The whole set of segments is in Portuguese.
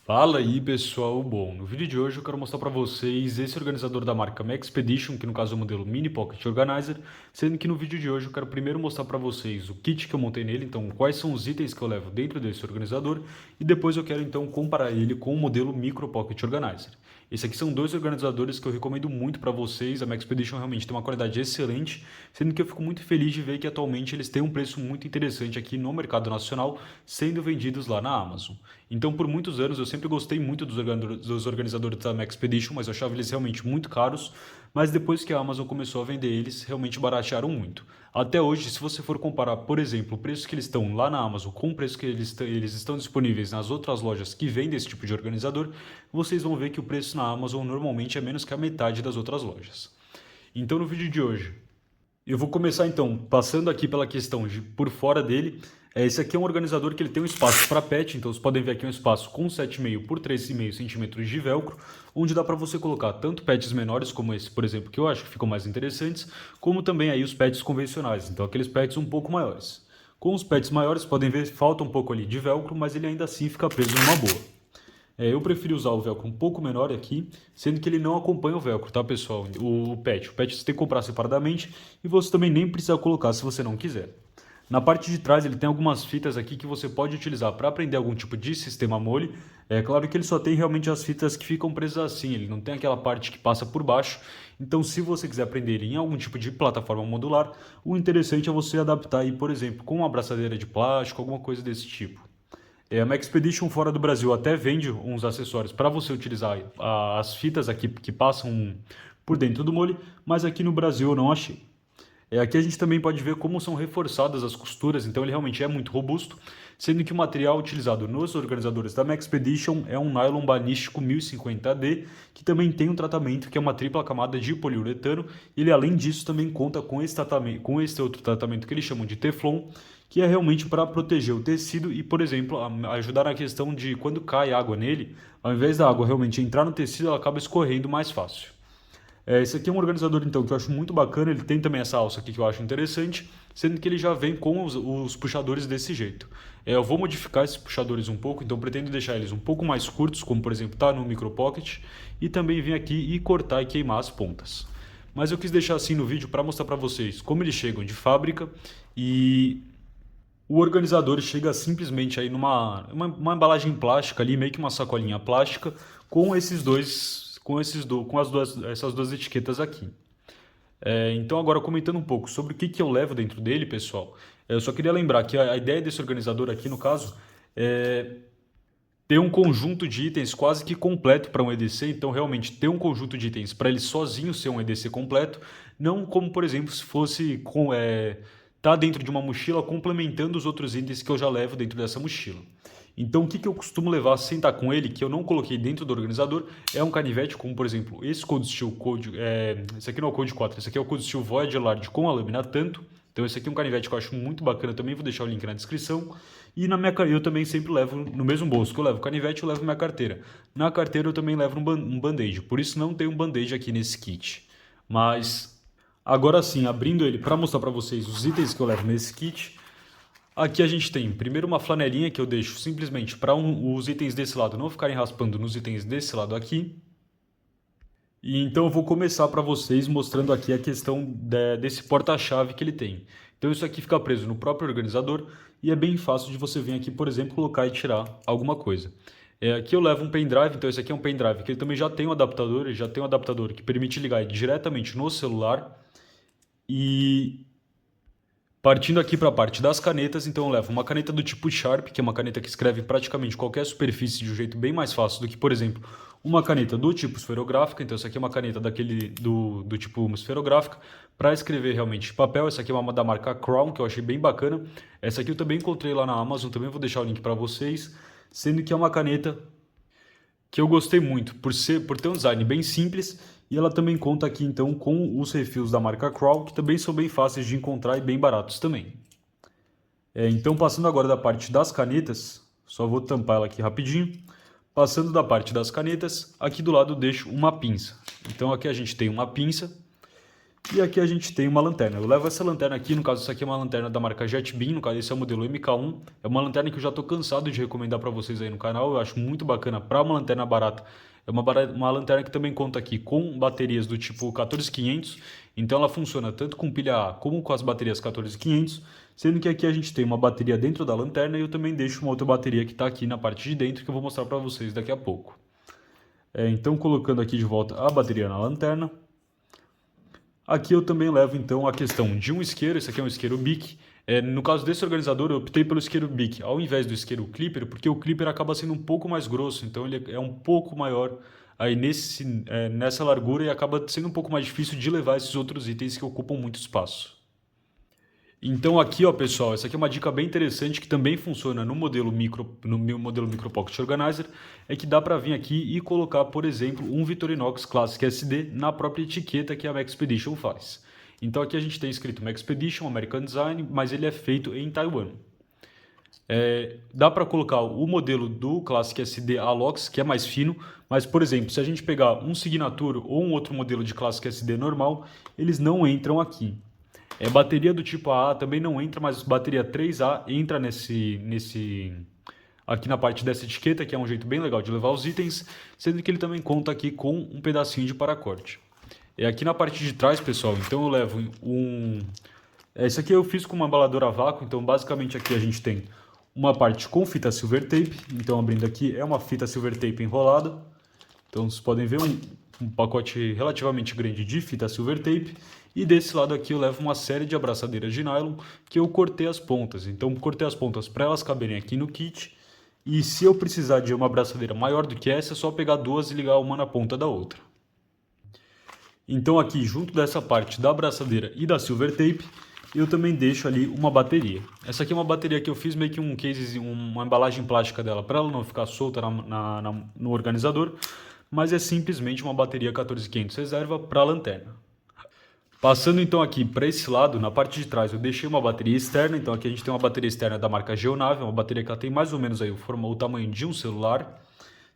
Fala aí pessoal, bom, no vídeo de hoje eu quero mostrar para vocês esse organizador da marca Maxpedition, que no caso é o modelo Mini Pocket Organizer, sendo que no vídeo de hoje eu quero primeiro mostrar para vocês o kit que eu montei nele, então quais são os itens que eu levo dentro desse organizador, e depois eu quero então comparar ele com o modelo Micro Pocket Organizer. Esses aqui são dois organizadores que eu recomendo muito para vocês, a Maxpedition realmente tem uma qualidade excelente, sendo que eu fico muito feliz de ver que atualmente eles têm um preço muito interessante aqui no mercado nacional, sendo vendidos lá na Amazon. Então por muitos anos eu sempre gostei muito dos organizadores da Maxpedition, mas eu achava eles realmente muito caros, mas depois que a Amazon começou a vender eles, realmente baratearam muito. Até hoje, se você for comparar, por exemplo, o preço que eles estão lá na Amazon com o preço que eles estão disponíveis nas outras lojas que vendem esse tipo de organizador, vocês vão ver que o preço na Amazon normalmente é menos que a metade das outras lojas. Então no vídeo de hoje, eu vou começar então passando aqui pela questão de por fora dele. Esse aqui é um organizador que ele tem um espaço para pet, então vocês podem ver aqui um espaço com 7,5 por 3,5 centímetros de velcro, onde dá para você colocar tanto pets menores como esse, por exemplo, que eu acho que ficam mais interessantes, como também aí os pets convencionais, então aqueles pets um pouco maiores. Com os pets maiores, podem ver, falta um pouco ali de velcro, mas ele ainda assim fica preso numa boa. Eu preferi usar o velcro um pouco menor aqui, sendo que ele não acompanha o velcro, tá pessoal? O pet. O pet você tem que comprar separadamente e você também nem precisa colocar se você não quiser. Na parte de trás ele tem algumas fitas aqui que você pode utilizar para prender algum tipo de sistema mole. É claro que ele só tem realmente as fitas que ficam presas assim, ele não tem aquela parte que passa por baixo. Então se você quiser prender ele em algum tipo de plataforma modular, o interessante é você adaptar aí, por exemplo, com uma abraçadeira de plástico, alguma coisa desse tipo. A Maxpedition fora do Brasil até vende uns acessórios para você utilizar as fitas aqui que passam por dentro do molde, mas aqui no Brasil eu não achei. Aqui a gente também pode ver como são reforçadas as costuras, então ele realmente é muito robusto, sendo que o material utilizado nos organizadores da Maxpedition é um nylon balístico 1050D, que também tem um tratamento que é uma tripla camada de poliuretano, e ele além disso também conta com esse tratamento, com esse outro tratamento que eles chamam de Teflon, que é realmente para proteger o tecido e, por exemplo, ajudar na questão de quando cai água nele, ao invés da água realmente entrar no tecido, ela acaba escorrendo mais fácil. Esse aqui é um organizador então que eu acho muito bacana, ele tem também essa alça aqui que eu acho interessante, sendo que ele já vem com os puxadores desse jeito. Eu vou modificar esses puxadores um pouco, então pretendo deixar eles um pouco mais curtos, como por exemplo está no Micro Pocket, e também vir aqui e cortar e queimar as pontas. Mas eu quis deixar assim no vídeo para mostrar para vocês como eles chegam de fábrica e o organizador chega simplesmente aí uma embalagem plástica ali, meio que uma sacolinha plástica, com essas duas etiquetas aqui. Então agora comentando um pouco sobre o que eu levo dentro dele, pessoal, eu só queria lembrar que a ideia desse organizador aqui, no caso, é ter um conjunto de itens quase que completo para um EDC, então realmente ter um conjunto de itens para ele sozinho ser um EDC completo, não como, por exemplo, se fosse tá dentro de uma mochila complementando os outros itens que eu já levo dentro dessa mochila. Então o que eu costumo levar sem estar com ele, que eu não coloquei dentro do organizador, é um canivete, como por exemplo esse Cold Steel esse aqui não é o Code 4, esse aqui é o Cold Steel Voyager Large com a lâmina tanto. Então esse aqui é um canivete que eu acho muito bacana, também vou deixar o link na descrição. E eu também sempre levo no mesmo bolso que eu levo o canivete, eu levo minha carteira. Na carteira eu também levo um band-aid, por isso não tem um band-aid aqui nesse kit. Mas agora sim, abrindo ele para mostrar para vocês os itens que eu levo nesse kit. Aqui a gente tem primeiro uma flanelinha que eu deixo simplesmente para os itens desse lado não ficarem raspando nos itens desse lado aqui. E então eu vou começar para vocês mostrando aqui a questão desse porta-chave que ele tem. Então isso aqui fica preso no próprio organizador e é bem fácil de você vir aqui, por exemplo, colocar e tirar alguma coisa. Aqui eu levo um pendrive, então esse aqui é um pendrive que ele também já tem um adaptador, ele já tem um adaptador que permite ligar diretamente no celular. E partindo aqui para a parte das canetas, então eu levo uma caneta do tipo Sharp, que é uma caneta que escreve praticamente qualquer superfície de um jeito bem mais fácil do que, por exemplo, uma caneta do tipo esferográfica. Então essa aqui é uma caneta do tipo esferográfica para escrever realmente papel. Essa aqui é uma da marca Crown, que eu achei bem bacana. Essa aqui eu também encontrei lá na Amazon, também vou deixar o link para vocês, sendo que é uma caneta que eu gostei muito por ter um design bem simples, e ela também conta aqui então com os refis da marca Crown, que também são bem fáceis de encontrar e bem baratos também. Então passando agora da parte das canetas, só vou tampar ela aqui rapidinho. Passando da parte das canetas, aqui do lado eu deixo uma pinça. Então aqui a gente tem uma pinça, E aqui a gente tem uma lanterna. Eu levo essa lanterna aqui, no caso essa aqui é uma lanterna da marca JetBeam, no caso esse é o modelo MK1. É uma lanterna que eu já estou cansado de recomendar para vocês aí no canal, eu acho muito bacana para uma lanterna barata. É uma lanterna que também conta aqui com baterias do tipo 14500, então ela funciona tanto com pilha A como com as baterias 14500, sendo que aqui a gente tem uma bateria dentro da lanterna e eu também deixo uma outra bateria que está aqui na parte de dentro que eu vou mostrar para vocês daqui a pouco. Então colocando aqui de volta a bateria na lanterna. Aqui eu também levo então a questão de um isqueiro, esse aqui é um isqueiro Bic. No caso desse organizador eu optei pelo isqueiro Bic ao invés do isqueiro Clipper, porque o Clipper acaba sendo um pouco mais grosso, então ele é um pouco maior aí nessa largura e acaba sendo um pouco mais difícil de levar esses outros itens que ocupam muito espaço. Então aqui, ó, pessoal, essa aqui é uma dica bem interessante que também funciona no meu modelo Micro Pocket Organizer, é que dá para vir aqui e colocar, por exemplo, um Victorinox Classic SD na própria etiqueta que a Maxpedition faz. Então aqui a gente tem escrito Maxpedition, American Design, mas ele é feito em Taiwan. Dá para colocar o modelo do Classic SD Alox, que é mais fino, mas, por exemplo, se a gente pegar um Signature ou um outro modelo de Classic SD normal, eles não entram aqui. Bateria do tipo AA também não entra, mas bateria 3A entra aqui na parte dessa etiqueta, que é um jeito bem legal de levar os itens, sendo que ele também conta aqui com um pedacinho de paracorte. Aqui na parte de trás, pessoal, então eu levo esse aqui eu fiz com uma embaladora a vácuo, então basicamente aqui a gente tem uma parte com fita silver tape, então abrindo aqui é uma fita silver tape enrolada, então vocês podem ver um pacote relativamente grande de fita silver tape. E desse lado aqui eu levo uma série de abraçadeiras de nylon que eu cortei as pontas. Então cortei as pontas para elas caberem aqui no kit. E se eu precisar de uma abraçadeira maior do que essa, é só pegar duas e ligar uma na ponta da outra. Então aqui junto dessa parte da abraçadeira e da silver tape, eu também deixo ali uma bateria. Essa aqui é uma bateria que eu fiz meio que um case, uma embalagem plástica dela para ela não ficar solta no organizador. Mas é simplesmente uma bateria 14500 reserva para a lanterna. Passando então aqui para esse lado, na parte de trás eu deixei uma bateria externa, então aqui a gente tem uma bateria externa da marca Geonave, uma bateria que ela tem mais ou menos aí o tamanho de um celular.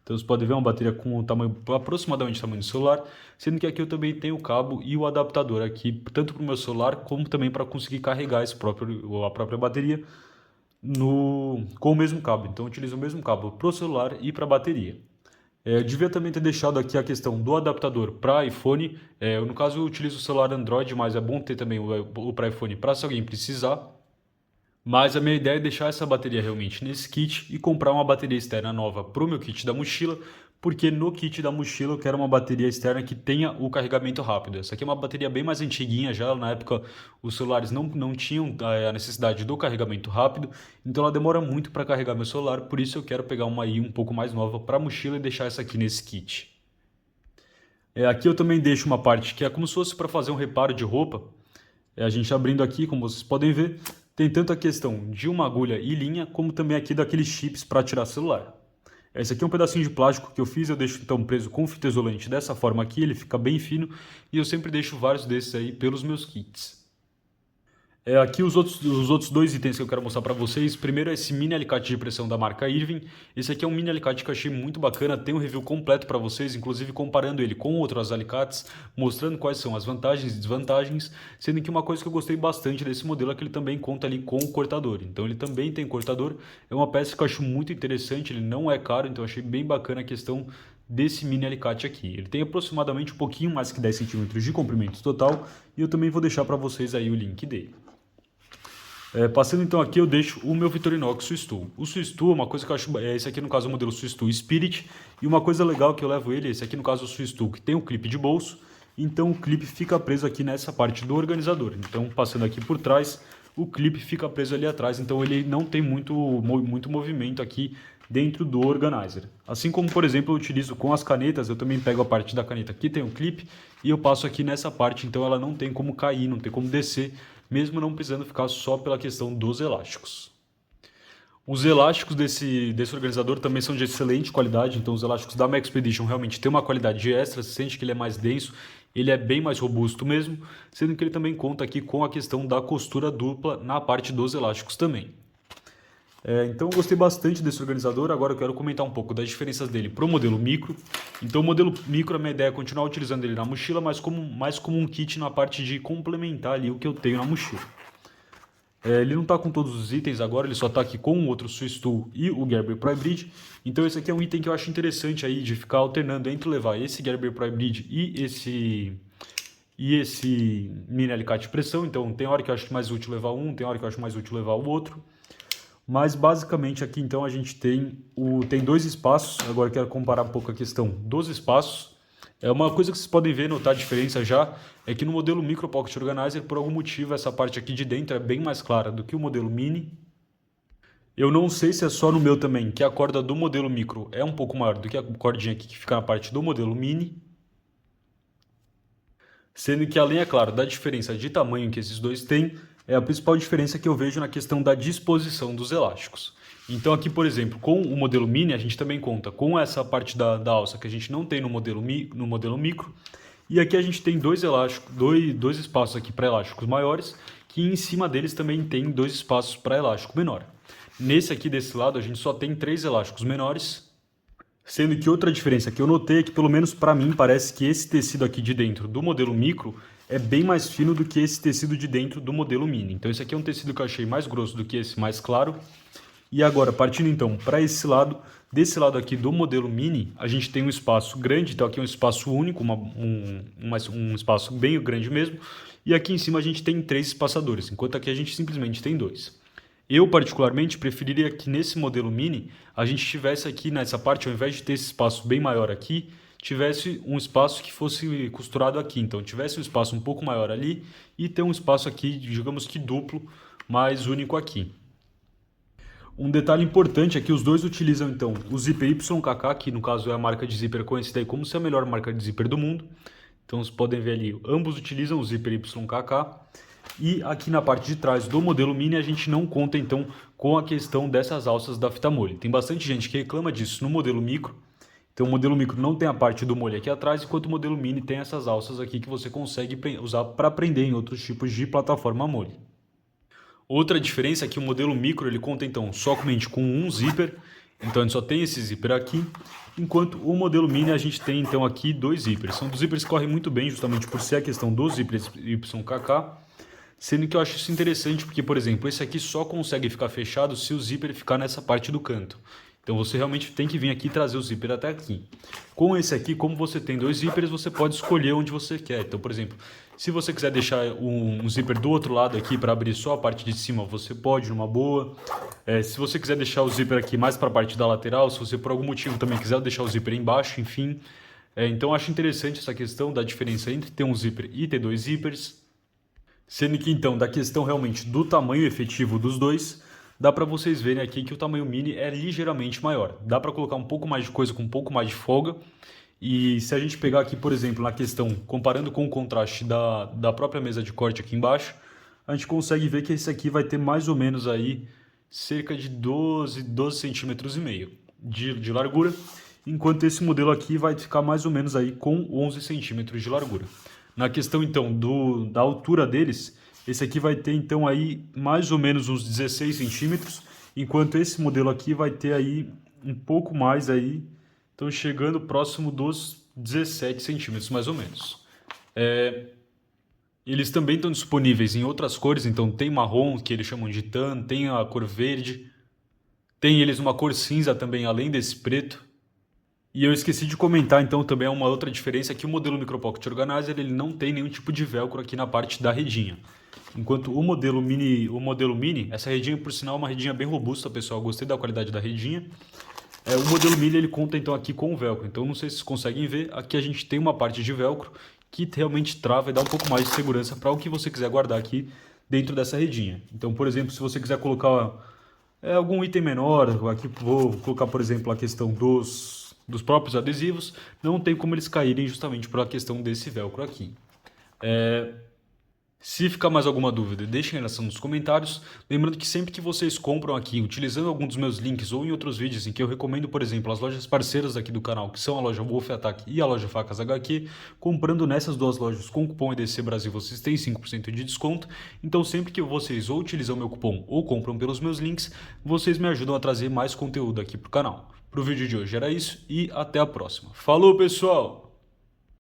Então você pode ver uma bateria com o tamanho aproximadamente o tamanho do celular, sendo que aqui eu também tenho o cabo e o adaptador aqui, tanto para o meu celular como também para conseguir carregar a própria bateria com o mesmo cabo. Então eu utilizo o mesmo cabo para o celular e para a bateria. Eu devia também ter deixado aqui a questão do adaptador para iPhone. No caso eu utilizo o celular Android, mas é bom ter também o para iPhone para se alguém precisar. Mas a minha ideia é deixar essa bateria realmente nesse kit e comprar uma bateria externa nova para o meu kit da mochila, porque no kit da mochila eu quero uma bateria externa que tenha o carregamento rápido. Essa aqui é uma bateria bem mais antiguinha já, na época os celulares não tinham a necessidade do carregamento rápido, então ela demora muito para carregar meu celular, por isso eu quero pegar uma aí um pouco mais nova para a mochila e deixar essa aqui nesse kit. Aqui eu também deixo uma parte que é como se fosse para fazer um reparo de roupa. A gente abrindo aqui, como vocês podem ver, tem tanto a questão de uma agulha e linha, como também aqui daqueles chips para tirar celular. Esse aqui é um pedacinho de plástico que eu fiz, eu deixo então preso com fita isolante dessa forma aqui, ele fica bem fino e eu sempre deixo vários desses aí pelos meus kits. Aqui os outros dois itens que eu quero mostrar para vocês. Primeiro é esse mini alicate de pressão da marca Irving. Esse aqui é um mini alicate que eu achei muito bacana, tem um review completo para vocês, inclusive comparando ele com outros alicates, mostrando quais são as vantagens e desvantagens, sendo que uma coisa que eu gostei bastante desse modelo é que ele também conta ali com o cortador. Então ele também tem cortador, é uma peça que eu acho muito interessante, ele não é caro, então eu achei bem bacana a questão desse mini alicate aqui. Ele tem aproximadamente um pouquinho mais que 10 centímetros de comprimento total e eu também vou deixar para vocês aí o link dele. Passando então aqui eu deixo o meu Victorinox Swiss-Tool. O Swiss-Tool é uma coisa que eu acho, esse aqui no caso é o modelo Swiss-Tool Spirit, e uma coisa legal que eu levo ele, esse aqui no caso é o Swiss-Tool que tem um clipe de bolso, então o clipe fica preso aqui nessa parte do organizador. Então passando aqui por trás, o clipe fica preso ali atrás, então ele não tem muito movimento aqui dentro do organizer. Assim como, por exemplo, eu utilizo com as canetas, eu também pego a parte da caneta que tem o clipe e eu passo aqui nessa parte, então ela não tem como cair, não tem como descer, mesmo não precisando ficar só pela questão dos elásticos. Os elásticos desse organizador também são de excelente qualidade, então os elásticos da Maxpedition realmente têm uma qualidade extra, você sente que ele é mais denso, ele é bem mais robusto mesmo, sendo que ele também conta aqui com a questão da costura dupla na parte dos elásticos também. Então eu gostei bastante desse organizador. Agora eu quero comentar um pouco das diferenças dele para o modelo micro. Então o modelo micro, a minha ideia é continuar utilizando ele na mochila, mas mais como um kit na parte de complementar ali o que eu tenho na mochila. Ele não está com todos os itens agora, ele só está aqui com o outro Swiss Tool e o Gerber Pry Bridge. Então esse aqui é um item que eu acho interessante aí de ficar alternando entre levar esse Gerber Pry Bridge e esse mini alicate de pressão. Então tem hora que eu acho mais útil levar um, tem hora que eu acho mais útil levar o outro. Mas basicamente aqui então a gente tem dois espaços. Agora eu quero comparar um pouco a questão dos espaços. Uma coisa que vocês podem ver, notar a diferença já, é que no modelo Micro Pocket Organizer, por algum motivo, essa parte aqui de dentro é bem mais clara do que o modelo Mini. Eu não sei se é só no meu também, que a corda do modelo Micro é um pouco maior do que a cordinha aqui que fica na parte do modelo Mini. Sendo que além, é claro, da diferença de tamanho que esses dois têm, é a principal diferença que eu vejo na questão da disposição dos elásticos. Então aqui, por exemplo, com o modelo Mini, a gente também conta com essa parte da alça que a gente não tem no modelo Micro. E aqui a gente tem dois espaços aqui para elásticos maiores, que em cima deles também tem dois espaços para elástico menor. Nesse aqui desse lado a gente só tem 3 elásticos menores, sendo que outra diferença que eu notei é que, pelo menos para mim, parece que esse tecido aqui de dentro do modelo Micro é bem mais fino do que esse tecido de dentro do modelo Mini. Então esse aqui é um tecido que eu achei mais grosso do que esse mais claro. E agora, partindo então para esse lado, desse lado aqui do modelo Mini, a gente tem um espaço grande, então aqui é um espaço único, um espaço bem grande mesmo. E aqui em cima a gente tem 3 espaçadores, enquanto aqui a gente simplesmente tem 2. Eu, particularmente, preferiria que nesse modelo Mini a gente tivesse aqui nessa parte, ao invés de ter esse espaço bem maior aqui, tivesse um espaço que fosse costurado aqui. Então, tivesse um espaço um pouco maior ali e ter um espaço aqui, digamos que duplo, mais único aqui. Um detalhe importante é que os dois utilizam, então, o zíper YKK, que no caso é a marca de zíper conhecida como se a melhor marca de zíper do mundo. Então, vocês podem ver ali, ambos utilizam o zíper YKK. E aqui na parte de trás do modelo Mini a gente não conta então com a questão dessas alças da fita molho. Tem bastante gente que reclama disso no modelo Micro. Então o modelo Micro não tem a parte do molho aqui atrás, enquanto o modelo Mini tem essas alças aqui que você consegue usar para prender em outros tipos de plataforma molho. Outra diferença é que o modelo Micro ele conta então somente com um zíper, então a gente só tem esse zíper aqui, enquanto o modelo Mini a gente tem então aqui 2 zíperes. São 2 zíperes que correm muito bem justamente por ser a questão dos zíperes YKK. Sendo que eu acho isso interessante porque, por exemplo, esse aqui só consegue ficar fechado se o zíper ficar nessa parte do canto. Então você realmente tem que vir aqui e trazer o zíper até aqui. Com esse aqui, como você tem 2 zíperes, você pode escolher onde você quer. Então, por exemplo, se você quiser deixar um zíper do outro lado aqui para abrir só a parte de cima, você pode, numa boa. Se você quiser deixar o zíper aqui mais para a parte da lateral, se você por algum motivo também quiser deixar o zíper embaixo, enfim. Então eu acho interessante essa questão da diferença entre ter um zíper e ter 2 zíperes. Sendo que então, da questão realmente do tamanho efetivo dos dois, dá para vocês verem aqui que o tamanho mini é ligeiramente maior. Dá para colocar um pouco mais de coisa com um pouco mais de folga. E se a gente pegar aqui, por exemplo, na questão, comparando com o contraste da própria mesa de corte aqui embaixo, a gente consegue ver que esse aqui vai ter mais ou menos aí cerca de 12 centímetros e meio de largura, enquanto esse modelo aqui vai ficar mais ou menos aí com 11 centímetros de largura. Na questão então da altura deles, esse aqui vai ter então aí mais ou menos uns 16 centímetros, enquanto esse modelo aqui vai ter aí um pouco mais aí, então chegando próximo dos 17 centímetros mais ou menos. Eles também estão disponíveis em outras cores, então tem marrom, que eles chamam de tan, tem a cor verde, tem eles uma cor cinza também, além desse preto. E eu esqueci de comentar, então, também uma outra diferença, é que o modelo Micro Pocket Organizer ele não tem nenhum tipo de velcro aqui na parte da redinha. Enquanto o modelo Mini, essa redinha, por sinal, é uma redinha bem robusta, pessoal, gostei da qualidade da redinha. O modelo Mini ele conta, então, aqui com o velcro, então não sei se vocês conseguem ver, aqui a gente tem uma parte de velcro que realmente trava e dá um pouco mais de segurança para o que você quiser guardar aqui dentro dessa redinha. Então, por exemplo, se você quiser colocar algum item menor, aqui vou colocar, por exemplo, a questão dos próprios adesivos, não tem como eles caírem justamente pela questão desse velcro aqui. Se ficar mais alguma dúvida, deixem elas nos comentários. Lembrando que sempre que vocês compram aqui, utilizando algum dos meus links ou em outros vídeos em que eu recomendo, por exemplo, as lojas parceiras aqui do canal, que são a loja Wolf Attack e a loja Facas HQ, comprando nessas duas lojas com o cupom EDC Brasil, vocês têm 5% de desconto. Então sempre que vocês ou utilizam meu cupom ou compram pelos meus links, vocês me ajudam a trazer mais conteúdo aqui pro canal. Pro vídeo de hoje era isso e até a próxima. Falou, pessoal!